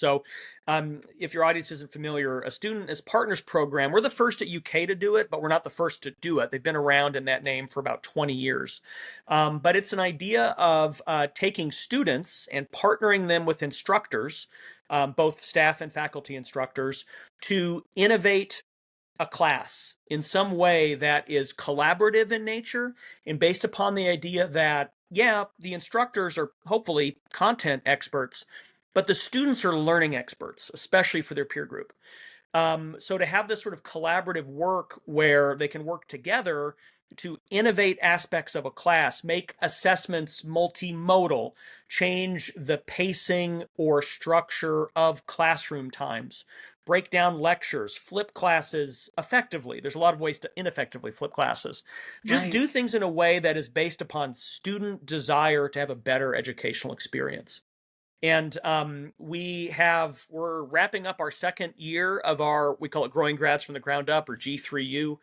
So if your audience isn't familiar, a Student as Partners program, we're the first at UK to do it, but we're not the first to do it. They've been around in that name for about 20 years. But it's an idea of taking students and partnering them with instructors, both staff and faculty instructors, to innovate a class in some way that is collaborative in nature and based upon the idea that, yeah, the instructors are hopefully content experts, but the students are learning experts, especially for their peer group. So to have this sort of collaborative work where they can work together to innovate aspects of a class, make assessments multimodal, change the pacing or structure of classroom times, break down lectures, flip classes effectively. There's a lot of ways to ineffectively flip classes. Just Right. do things in a way that is based upon student desire to have a better educational experience. And we're wrapping up our second year of we call it Growing Grads from the Ground Up, or G3U,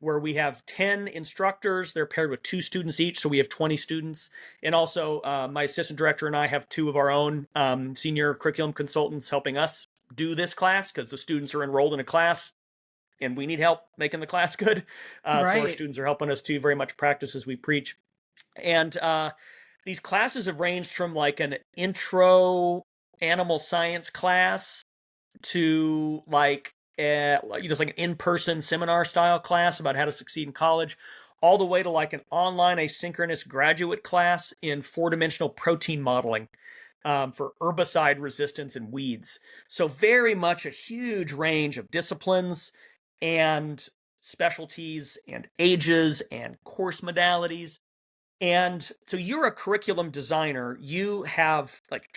where we have 10 instructors. They're paired with 2 students each, so we have 20 students. And also my assistant director and I have 2 of our own senior curriculum consultants helping us do this class because the students are enrolled in a class and we need help making the class good. So our Right. students are helping us to very much practice as we preach. And these classes have ranged from like an intro animal science class to like it's like an in-person seminar style class about how to succeed in college, all the way to like an online asynchronous graduate class in 4-dimensional protein modeling for herbicide resistance and weeds. So very much a huge range of disciplines and specialties and ages and course modalities. And so you're a curriculum designer. You have like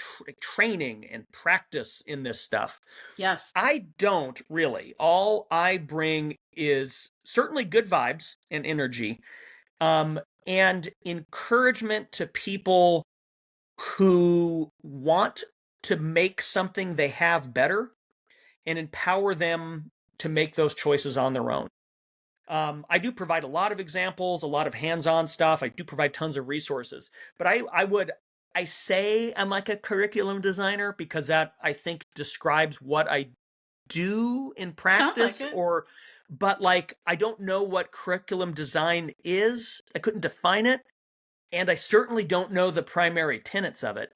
training and practice in this stuff. Yes. I don't really. All I bring is certainly good vibes and energy, and encouragement to people who want to make something they have better and empower them to make those choices on their own. I do provide a lot of examples, a lot of hands-on stuff. I do provide tons of resources, but I say I'm like a curriculum designer because that I think describes what I do in Sounds like practice, it. but like I don't know what curriculum design is. I couldn't define it, and I certainly don't know the primary tenets of it.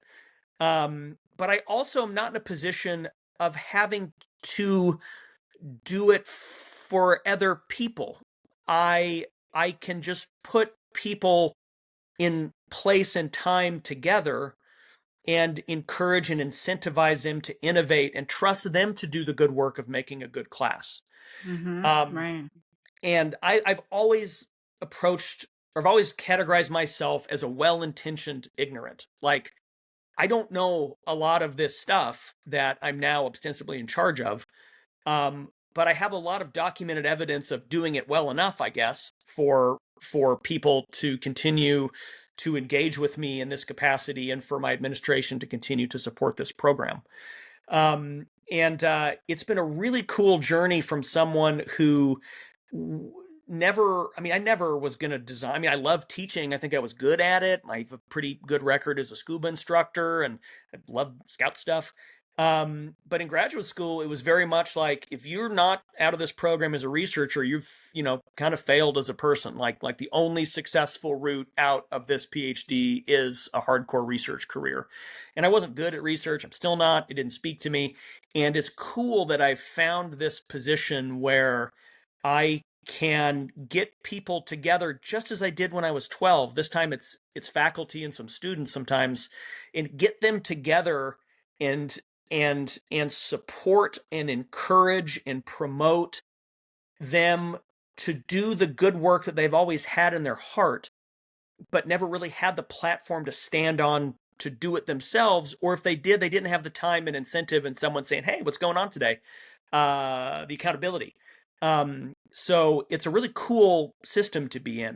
But I also am not in a position of having to do it for other people. I I can just put people in place and time together and encourage and incentivize them to innovate and trust them to do the good work of making a good class. Um, Right. and I've always approached, or I've always categorized myself as a well-intentioned ignorant. Like, I don't know a lot of this stuff that I'm now ostensibly in charge of. But I have a lot of documented evidence of doing it well enough, I guess, for people to continue to engage with me in this capacity and for my administration to continue to support this program. And it's been a really cool journey from someone who I never was going to design. I mean, I love teaching. I think I was good at it. I have a pretty good record as a scuba instructor and I love scout stuff. But in graduate school, it was very much like if you're not out of this program as a researcher, you've kind of failed as a person. Like the only successful route out of this PhD is a hardcore research career. And I wasn't good at research. I'm still not. It didn't speak to me. And it's cool that I found this position where I can get people together just as I did when I was 12. This time it's faculty and some students sometimes, and get them together and and support and encourage and promote them to do the good work that they've always had in their heart, but never really had the platform to stand on to do it themselves. Or if they did, they didn't have the time and incentive and someone saying, hey, what's going on today? The accountability. So it's a really cool system to be in.